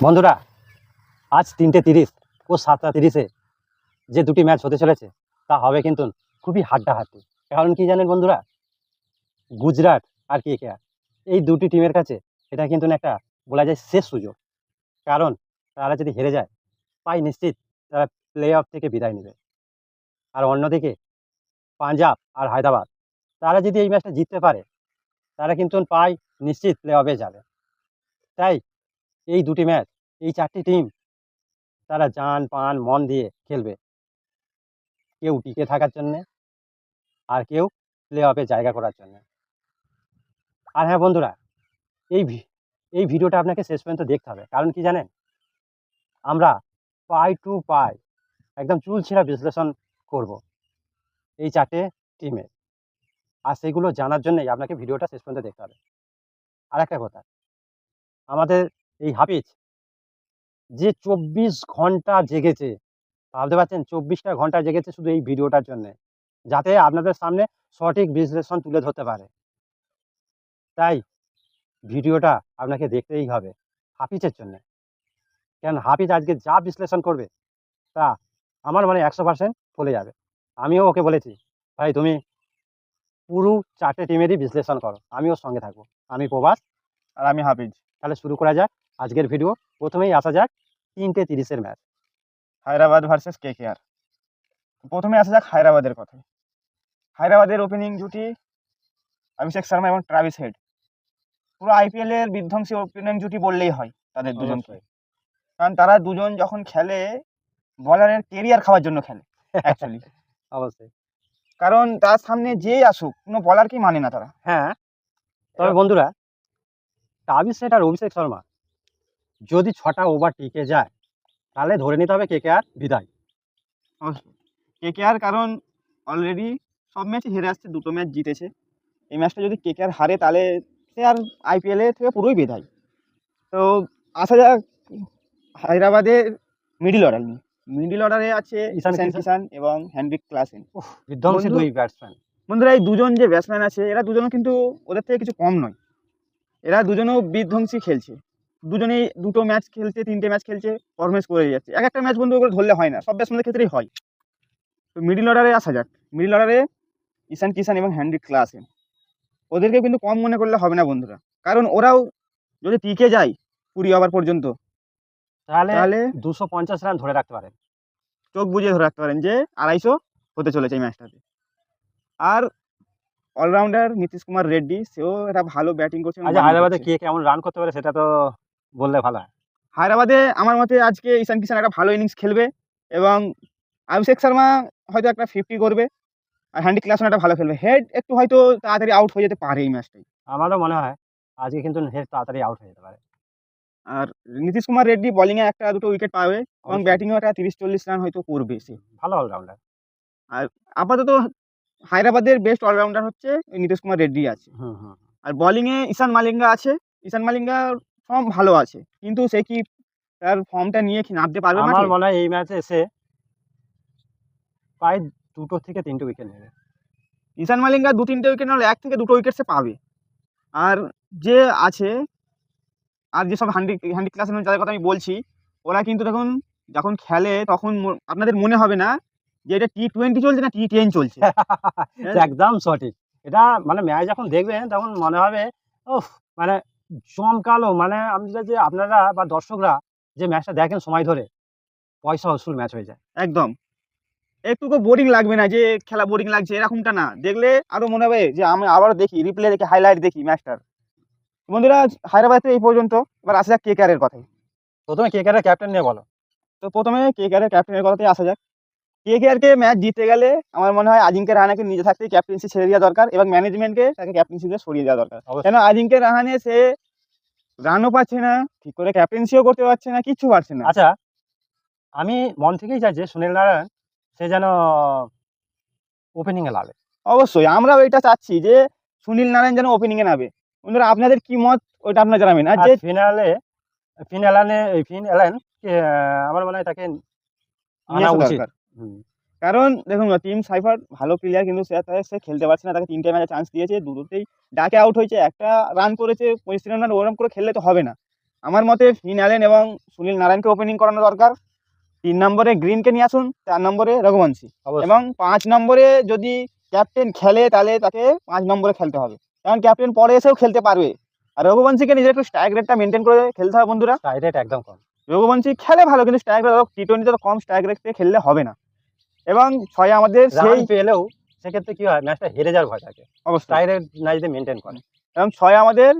বন্ধুরা, আজ 3:30 ও 7:30 যে দুটি ম্যাচ হতে চলেছে তা হবে কিন্তু খুবই হাড্ডাহাড্ডি। কারণ কি জানেন বন্ধুরা, গুজরাট আর কেকেআর এই দুটি টিমের কাছে এটা কিন্তু একটা বলা যায় শেষ সুযোগ। কারণ তারা যদি হেরে যায় পাই নিশ্চিত তারা প্লে অফ থেকে বিদায় নেবে। আর অন্যদিকে পাঞ্জাব আর হায়দ্রাবাদ তারা যদি এই ম্যাচটা জিততে পারে তারা কিন্তু পাই নিশ্চিত প্লে অফে যাবে। তাই এই দুটি ম্যাচ, এই চারটি টিম তারা জান প্রাণ মন দিয়ে খেলবে, কেউ টিকে থাকার জন্যে আর কেউ প্লে অফে জায়গা করার জন্য। আর হ্যাঁ বন্ধুরা, এই এই ভিডিওটা আপনাকে শেষ পর্যন্ত দেখতে হবে। কারণ কি জানেন, আমরা পাই টু পাই একদম চুলছেঁড়া বিশ্লেষণ করব এই চারটে টিমে। আর সেগুলো জানার জন্যই আপনাকে ভিডিওটা শেষ পর্যন্ত দেখতে হবে। আর একটা কথা, আমাদের এই হাফিজ যে 24 ঘন্টা জেগেছে, ভাবতে পারছেন 24টা ঘন্টা জেগেছে শুধু এই ভিডিওটার জন্যে, যাতে আপনাদের সামনে সঠিক বিশ্লেষণ তুলে ধরতে পারে। তাই ভিডিওটা আপনাকে দেখতেই হবে হাফিজের জন্য। কারণ হাফিজ আজকে যা বিশ্লেষণ করবে তা আমার মানে 100% ফলে যাবে। আমিও ওকে বলেছি, ভাই তুমি পুরো চারটে টিমেরই বিশ্লেষণ করো, আমিও সঙ্গে থাকবো। আমি প্রবাস আর আমি হাফিজ। তাহলে শুরু করা যাক আজকের ভিডিও। প্রথমেই আসা যাক 3:30 ম্যাচ, হায়দ্রাবাদ ভার্সেস কেকেআর। প্রথমে আসা যাক হায়দ্রাবাদের কথায়। হায়দ্রাবাদের ওপেনিং জুটি অভিষেক শর্মা এবং ট্রাভিস হেড পুরো আইপিএল এর বিধ্বংসী ওপেনিং জুটি বললেই হয় তাদের দুজনকে। কারণ তারা দুজন যখন খেলে বলারের কেরিয়ার খাওয়ার জন্য খেলে অ্যাকচুয়ালি। অবশ্যই। কারণ তার সামনে যেই আসুক কোনো বলারকেই মানে না তারা। হ্যাঁ, তবে বন্ধুরা, ট্রাভিস হেড আর অভিষেক শর্মা যদি 6টা ওভার টিকে যায় তাহলে ধরে নিতে হবে কেকেআর বিদায়। কেকেআর কারণ অলরেডি সব ম্যাচে হেরে আসছে, দুটো ম্যাচ জিতেছে। এই ম্যাচটা যদি কেকেআর হারে তাহলে সে আর আইপিএল এর থেকে পুরোই বিদায়। তো আসা যাক হায়দ্রাবাদের মিডল অর্ডার নিয়ে। মিডল অর্ডারে আছে ঈশান কিষান এবং হেনরিক ক্লাসেন। বিধ্বংসী দুই ব্যাটসম্যান। বন্ধুরা, এই দুজন যে ব্যাটসম্যান আছে এরা দুজনও কিন্তু ওদের থেকে কিছু কম নয়। এরা দুজনও বিধ্বংসী খেলছে। দুজনেই দুটো ম্যাচ খেলছে, 3টে ম্যাচ খেলছে, পারফরমেন্স করে যাচ্ছে। এক একটা ম্যাচ বন্ধু ওগুলো ধরলে হয় না, সব ব্যাটসম্যানদের ক্ষেত্রেই হয়। তো মিডল অর্ডারে আসা যাক। মিডল অর্ডারে ঈশান কিষান এবং হেনরিক ক্লাসেন, ওদেরকে কিন্তু কম মনে করলে হবে না বন্ধুরা। কারণ ওরাও যদি টিকে যায় 20 ওভার পর্যন্ত তাহলে 250 রান ধরে রাখতে পারেন, চোখ বুঝে ধরে রাখতে পারেন যে 250 হতে চলেছে এই ম্যাচটাতে। আর অলরাউন্ডার নীতিশ কুমার রেড্ডি, সেও একটা ভালো ব্যাটিং করছে। আচ্ছা, হায়দ্রাবাদে কে কেমন রান করতে পারে সেটা তো বললে ভালো হয়। হায়দ্রাবাদে আমার মতে আজকে ঈশান কিষান একটা ভালো ইনিংস খেলবে এবং অভিষেক শর্মা হয়তো একটা 50 করবে আর হ্যান্ডি ক্লাসন একটা ভালো খেলবে। হেড একটু হয়তো তাড়াতাড়ি আউট হয়ে যেতে পারে এই ম্যাচটাই। আমারও মনে হয় আজকে কিন্তু হেড তাড়াতাড়ি আউট হয়ে যেতে পারে। আর নীতিশ কুমার রেড্ডি বোলিংয়ে একটা দুটো উইকেট পাবে এবং ব্যাটিংয়েও একটা 30-40 রান হয়তো করবে সে। ভালো অলরাউন্ডার। আর আপাতত হায়দ্রাবাদের বেস্ট অলরাউন্ডার হচ্ছে নীতিশ কুমার রেড্ডি আছে। আর বোলিংয়ে ঈশান মালিঙ্গা আছে। ঈশান মালিঙ্গার ফর্ম ভালো আছে, কিন্তু সে কি তার ফর্মটা নিয়ে কি নামতে পারবে? আমার মনে হয় এই ম্যাচে এসে প্রায় 2 থেকে 3টে উইকেট নেবে। ঈশান মালিঙ্গা 2-3টে উইকেট নাহলে 1 থেকে 2টো উইকেট সে পাবে। আর যে আছে আর যেসব হ্যান্ডি ক্লাসের যাদের কথা আমি বলছি, ওরা কিন্তু যখন খেলে তখন আপনাদের মনে হবে না যে এটা T20 চলছে না T10 চলছে। একদম সঠিক। এটা মানে ম্যাচ যখন দেখবেন তখন মনে হবে ওফ, মানে জমকালো। মানে আমরা যে আপনারা বা দর্শকরা যে ম্যাচটা দেখেন সময় ধরে, পয়সা অসুল ম্যাচ হয়ে যায় একদম। একটুকু বোরিং লাগবে না যে খেলা বোরিং লাগছে, এরকমটা না। দেখলে আরো মনে হবে যে আমি আবারও দেখি, রিপ্লে দেখি, হাইলাইট দেখি ম্যাচটার। বন্ধুরা, হায়দ্রাবাদে এই পর্যন্ত। এবার আসা যাক কেকেআরের কথায়। প্রথমে কেকেআরের ক্যাপ্টেন নিয়ে বলো। তো প্রথমে কেকেআরের ক্যাপ্টেনের কথাতে আসা যাক। কেকেআরকে ম্যাচ জিততে গেলে আমার মনে হয় আজিঙ্ক্য রাহানেকে নিজে থাকতেই ক্যাপ্টেন্সি ছেড়ে দেওয়া দরকার এবং ম্যানেজমেন্টকে তাকে ক্যাপ্টেন্সি দিয়ে সরিয়ে দেওয়া দরকার। কেন আজিঙ্ক্য রাহানে সে রানও পাচ্ছে না, ঠিক করে ক্যাপ্টেন্সিও করতে পারছে না, কিচ্ছু পারছে না। আচ্ছা, আমি মন থেকেই চাই যে সুনীল নারায়ণ সে যেন ওপেনিং এ নামে। অবশ্যই আমরাও এটা চাচ্ছি যে সুনীল নারায়ণ যেন ওপেনিং এ নামে। বন্ধুরা, আপনাদের কি মত ওইটা আপনারা জানাবেন। আর যে ফিন অ্যালান আমার মনে হয় তাকে আনা উচিত। কারণ দেখুন, টিম সাইফার ভালো প্লেয়ার, কিন্তু সে খেলতে পারছে না। তাকে 3টে ম্যাচে চান্স দিয়েছে, দুটোতেই ডাকে আউট হয়েছে, একটা রান করেছে। 25 রান ওরকম করে খেললে তো হবে না। আমার মতে ফিন অ্যালেন এবং সুনীল নারায়ণকে ওপেনিং করানো দরকার। 3 নম্বরে গ্রিনকে নিয়ে আসুন, 4 নম্বরে রঘুবংশী অবশ্যই। এবং 5 নম্বরে যদি ক্যাপ্টেন খেলে তাহলে তাকে 5 নম্বরে খেলতে হবে, কারণ ক্যাপ্টেন পরে এসেও খেলতে পারবে। আর রঘুবংশীকে নিজের একটু স্ট্রাইক রেটটা মেনটেন করে খেলতে হবে বন্ধুরা। স্ট্রাইক রেট একদম কম। রঘুবংশী খেলে ভালো, কিন্তু স্ট্রাইক রেট টি20 তো কম স্ট্রাইক রেট খেললে হবে না। এবং 6 আমাদের রান সেই পেলেও সেক্ষেত্রে কি হয়, ম্যাচটা হেরে যাওয়ার ভয় থাকে অবস্থা। স্ট্রাইক রেট না যদি মেনটেন করে। এবং 6 আমাদের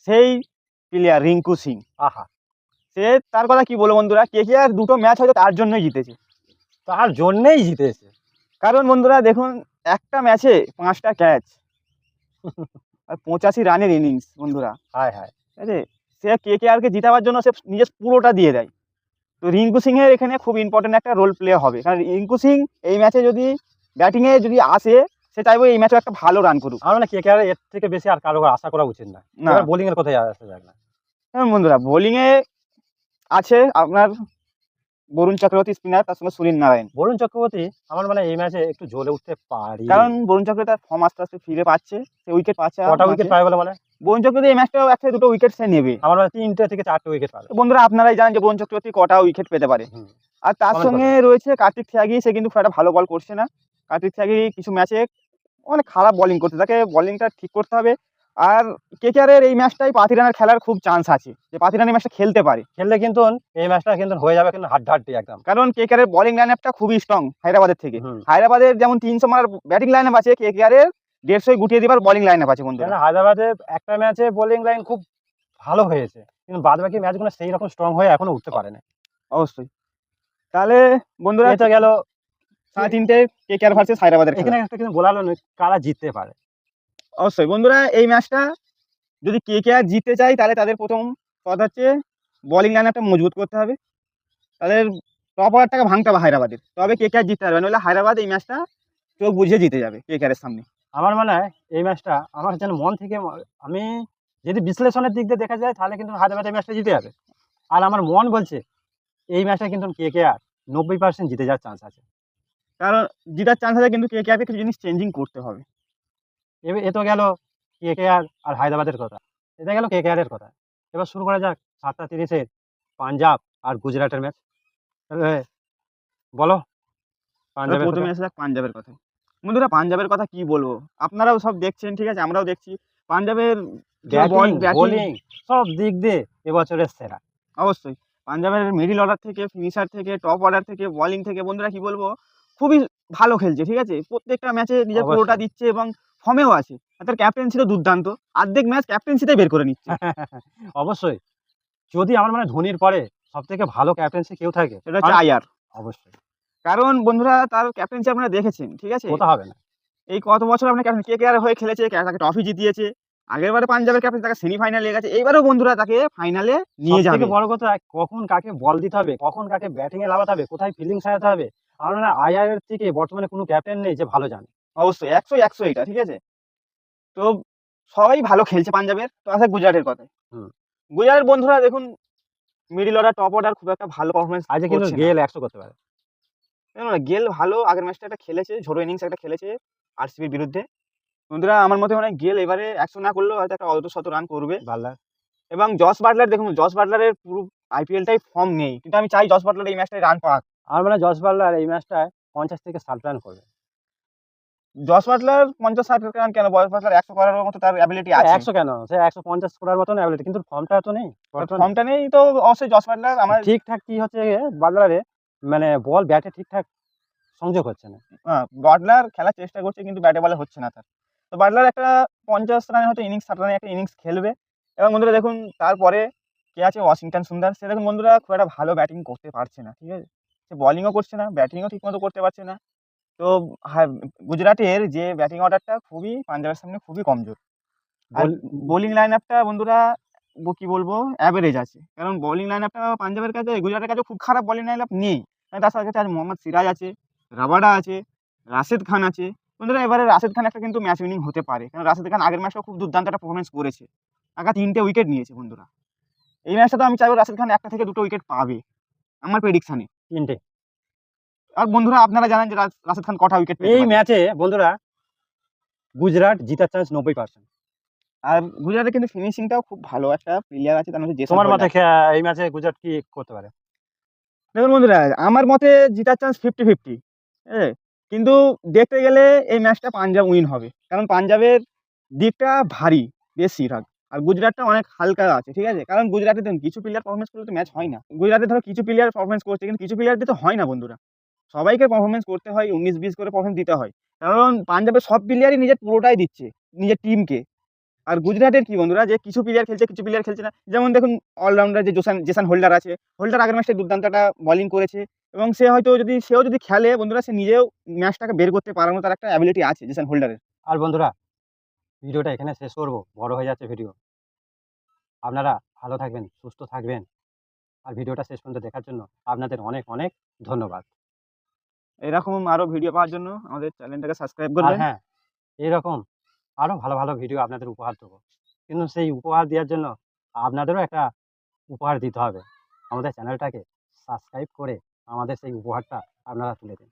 সেই প্লেয়ার রিঙ্কু সিং। আহা, সে তার কথা কি বলবো বন্ধুরা, কেকেআর দুটো ম্যাচ হয়তো তার জন্যই জিতেছে। তার জন্যেই জিতেছে। কারণ বন্ধুরা দেখুন, একটা ম্যাচে 5টা ক্যাচ আর 85 রানের ইনিংস বন্ধুরা। হায় হায়, ঠিক আছে, সে কেকেআরকে জিতাবার জন্য সে নিজের পুরোটা দিয়ে দেয়। তো রিঙ্কু সিং এর এখানে খুব ইম্পর্টেন্ট একটা রোল প্লে হবে, কারণ রিঙ্কু সিং এই ম্যাচে যদি ব্যাটিংয়ে যদি আসে, সে চাইবো এই ম্যাচে একটা ভালো রান করুক। আমার মানে কেকেআর এর থেকে বেশি আর কারো আশা করা উচিত না। না। এবার বোলিং এর কথাই আসা যাক না। হ্যাঁ বন্ধুরা, বোলিংয়ে আছে আপনার বরুণ চক্রবর্তী স্পিনার, তার সঙ্গে সুনীল নারায়ণ। বরুণ চক্রবর্তী আমার মানে এই ম্যাচে একটু জ্বলে উঠতে পারি। কারণ বরুণ চক্রবর্তী তার ফর্ম আস্তে আস্তে ফিরে পাচ্ছে, সে উইকেট পাচ্ছে। কটা উইকেট পাবে বলে মানে? বরুণ চক্রবর্তী এই ম্যাচটাও 1 থেকে 2টো উইকেট সে নেবে। আমার মানে 3টে থেকে 4টে উইকেট পাবে। তো বন্ধুরা আপনারাই জানেন যে বরুণ চক্রবর্তী কটা উইকেট পেতে পারে। হুম। আর তার comment সঙ্গে রয়েছে কার্তিক ত্যাগী, সে কিন্তু খুব একটা ভালো বল করছে না। কার্তিক ত্যাগী কিছু ম্যাচে অনেক খারাপ বোলিং করতে, তাকে বোলিংটা ঠিক করতে হবে। আর কেকেআরের এই ম্যাচটাই পাতিরানার খেলার খুব চান্স আছে, যে পাতিরানা এই ম্যাচটা খেলতে পারে। খেললে কিন্তু এই ম্যাচটা কিন্তু হয়ে যাবে কিন্তু হাড্ডাহাড্ডি একদম। কারণ কেকেআরের বোলিং লাইন আপটা খুবই স্ট্রং হায়দ্রাবাদের থেকে। হুম। হায়দ্রাবাদের যেমন 300 মারার ব্যাটিং লাইন আপ আছে, কেকেআরের 150 গুটিয়ে দিবার বোলিং লাইন আপ আছে বন্ধুরা। কেন হায়দ্রাবাদে একটা ম্যাচে বোলিং লাইন খুব ভালো হয়েছে, কিন্তু বাদ বাকি ম্যাচগুলো সেই রকম স্ট্রং হয়ে এখনো উঠতে পারে না। অবশ্যই। তাহলে বন্ধুরা এটা গেল 3:30 কেকেআর ভার্সেস হায়দ্রাবাদের খেলা। এখানে একটা কিন্তু বলালো না কারা জিততে পারে। অবশ্যই বন্ধুরা, এই ম্যাচটা যদি কেকেআর জিততে চায় তাহলে তাদের প্রথম কথা হচ্ছে বোলিং লাইন আপটা মজবুত করতে হবে, তাদের টপ অর্ডারটাকে ভাঙতে হবে হায়দ্রাবাদের, তবে কেকেআর জিততে পারবে, নইলে হায়দ্রাবাদ এই ম্যাচটা চোখ বুঝিয়ে জিতে যাবে কেকেআরের সামনে। আমার মনে হয় এই ম্যাচটা আমার যেন মন থেকে আমি যদি বিশ্লেষণের দিক দিয়ে দেখা যায় তাহলে কিন্তু হায়দ্রাবাদ এই ম্যাচটা জিতে যাবে। আর আমার মন বলছে এই ম্যাচটা কিন্তু কেকেআর 90% জিতে যাওয়ার চান্স আছে। কারণ জিতার চান্স আছে, কিন্তু কেকেআরকে কিছু জিনিস চেঞ্জিং করতে হবে। এ তো গেল কেকেআর আর হায়দ্রাবাদের কথা, এটা গেল কেকেআর এর কথা। এবার শুরু করা যাক 7:30 পাঞ্জাব আর গুজরাটের ম্যাচ। তাহলে বলো পাঞ্জাবের প্রথমে কথা। আসা যাক পাঞ্জাবের কথা। বন্ধুরা পাঞ্জাবের কথা কি বলবো, আপনারাও সব দেখছেন, ঠিক আছে, আমরাও দেখছি পাঞ্জাবের যে ব্যাটিং ব্যাটিং বোলিং সব দিক দিয়ে এবছরের সেরা। অবশ্যই পাঞ্জাবের মিডল অর্ডার থেকে, ফিনিশার থেকে, টপ অর্ডার থেকে, বোলিং থেকে, বন্ধুরা কি বলবো, খুবই ভালো খেলছে। ঠিক আছে, প্রত্যেকটা ম্যাচে নিজের পুরোটা অবশ্যই। দিচ্ছে এবং ফর্মেও আছে। আর তার ক্যাপ্টেন্সি তো দুর্দান্ত, অর্ধেক ম্যাচ ক্যাপ্টেন্সিতে বের করে নিচ্ছে। অবশ্যই, যদি আমার মানে ধোনির পরে সব থেকে ভালো ক্যাপ্টেন্সি কেউ থাকে সেটা হচ্ছে আইআর। অবশ্যই, কারণ বন্ধুরা তার ক্যাপ্টেন্সি আপনারা দেখেছেন, ঠিক আছে, কোথা হবে না। এই কত বছর আপনার ক্যাপ্টেন কেকেআর হয়ে খেলেছে, তাকে ট্রফি জিতিয়েছে। আগেরবারে পাঞ্জাবের ক্যাপ্টেন তাকে সেমিফাইনালে নিয়ে গেছে, এইবারও বন্ধুরা তাকে ফাইনালে নিয়ে যাবে। সবথেকে বড় কথা কখন কাকে বল দিতে হবে, কখন কাকে ব্যাটিং এ লাগাতে হবে, কোথায় ফিল্ডিং সাজাতে হবে। আমার মনে হয় আইআর এর থেকে বর্তমানে কোনো ক্যাপ্টেন নেই যে ভালো জানে। অবশ্যই 100 এটা, ঠিক আছে। তো সবাই ভালো খেলছে পাঞ্জাবের। তো আসে গুজরাটের কথায়। হুম। গুজরাটের বন্ধুরা দেখুন, মিডল অর্ডার টপ অর্ডার খুব একটা ভালো পারফরমেন্স আজকে কিন্তু গেল 100 করতে পারে। গেল ভালো, আগের ম্যাচটা একটা খেলেছে, ঝোড়ো ইনিংস একটা খেলেছে আরসিবির বিরুদ্ধে। বন্ধুরা আমার মতে মনে হয় গেল এবারে 100 না করলেও হয়তো একটা অর্ধশত রান করবে। বাল্লা এবং জস বাটলার দেখুন, জস বাটলারের পুরো আইপিএলটাই ফর্ম নেই, কিন্তু আমি চাই জস বাটলার এই ম্যাচটায় রান পাক। আমার মনে হয় জস বাটলার এই ম্যাচটায় 50 থেকে 60 রান করবে। জস বাটলার 50-60 রান কেন, জস বাটলার 100 করার মতো তার অ্যাবিলিটি আছে। 100 কেন, সে 150 করার মতন অ্যাবিলিটি, কিন্তু ফর্মটা তো নেই। ফর্মটা নেই তো অবশ্যই জস বাটলার আমার ঠিকঠাক কি হচ্ছে বাটলারে, মানে বল ব্যাটে ঠিকঠাক সংযোগ হচ্ছে না। বাটলার খেলার চেষ্টা করছে কিন্তু ব্যাটে বলে হচ্ছে না তার। তো বাটলার একটা 50 রানের হয়তো ইনিংস, 60 রানের একটা ইনিংস খেলবে। এবং বন্ধুরা দেখুন তারপরে কে আছে, ওয়াশিংটন সুন্দর। সে দেখুন বন্ধুরা খুব একটা ভালো ব্যাটিং করতে পারছে না, ঠিক আছে, সে বোলিংও করছে না, ব্যাটিংও ঠিকমতো করতে পারছে না। তো হ্যাঁ, গুজরাটের যে ব্যাটিং অর্ডারটা খুবই পাঞ্জাবের সামনে খুবই কমজোর। আর বোলিং লাইন আপটা বন্ধুরা কি বলবো, অ্যাভারেজ আছে। কারণ বোলিং লাইন আপটা পাঞ্জাবের কাছে, গুজরাটের কাছে খুব খারাপ বোলিং লাইন আপ নেই। তার সাথে আছে মোহাম্মদ সিরাজ আছে, রাবাডা আছে, রাশেদ খান আছে। বন্ধুরা এবারে রাশেদ খান একটা কিন্তু ম্যাচ উইনিং হতে পারে, কারণ রাশেদ খান আগের ম্যাচটাও খুব দুর্দান্ত একটা পারফরমেন্স করেছে, আগা 3টে উইকেট নিয়েছে বন্ধুরা। এই ম্যাচটা তো আমি চাইবো রাশেদ খান 1 থেকে 2টো উইকেট পাবে আমার প্রেডিকশনে। 3টে। আর বন্ধুরা আপনারা জানেন যে রাশেদ খান কটা উইকেট এই ম্যাচে বন্ধুরা গুজরাট জিতার চান্স 90%। আর গুজরাটের কিন্তু ফিনিশিংটাও খুব ভালো, একটা প্লেয়ার আছে তার মধ্যে জেসন তোমার মতে হোল্ডার। এই ম্যাচে গুজরাট কি করতে পারে? দেখুন বন্ধুরা, আমার মতে জিতার চান্স 50-50, হ্যাঁ, কিন্তু দেখতে গেলে এই ম্যাচটা পাঞ্জাব উইন হবে, কারণ পাঞ্জাবের দিকটা ভারী বেশিরভাগ, আর গুজরাটটা অনেক হালকা আছে, ঠিক আছে। কারণ গুজরাটে দেখুন কিছু প্লেয়ার পারফরমেন্স করলে তো ম্যাচ হয় না। গুজরাটে ধরো কিছু প্লেয়ার পারফরমেন্স করছে, কিন্তু কিছু প্লেয়ার দিয়ে তো হয় না বন্ধুরা। সবাইকে পারফরমেন্স করতে হয়, 19-20 করে পারফরমেন্স দিতে হয়, কারণ পাঞ্জাবের সব প্লেয়ারই নিজের পুরোটাই দিচ্ছে নিজের টিমকে। আর গুজরাটের কি বন্ধুরা, যে কিছু প্লেয়ার খেলছে কিছু প্লেয়ার খেলছে না, যেমন দেখুন অলরাউন্ডার যে জেসান হোল্ডার আছে, হোল্ডার আগের ম্যাচটা দুর্দান্ত একটা বোলিং করেছে, এবং সেও যদি খেলে বন্ধুরা, সে নিজেও ম্যাচটাকে বের করতে পারার তার একটা অ্যাবিলিটি আছে জেসান হোল্ডারের। আর বন্ধুরা, ভিডিওটা এখানে শেষ করবো, বড় হয়ে যাচ্ছে ভিডিও। আপনারা ভালো থাকবেন, সুস্থ থাকবেন, আর ভিডিওটা শেষ পর্যন্ত দেখার জন্য আপনাদের অনেক অনেক ধন্যবাদ। এরকম আরো ভিডিও পাওয়ার জন্য আমাদের চ্যানেলটাকে সাবস্ক্রাইব আর করবেন। হ্যাঁ, এরকম আরো ভালো ভালো ভিডিও আপনাদের উপহার দেবো, কিন্তু সেই উপহার দেওয়ার জন্য আপনাদেরও একটা উপহার দিতে হবে। আমাদের চ্যানেলটাকে সাবস্ক্রাইব করে আমাদের সেই উপহারটা আপনারা তুলে দিন।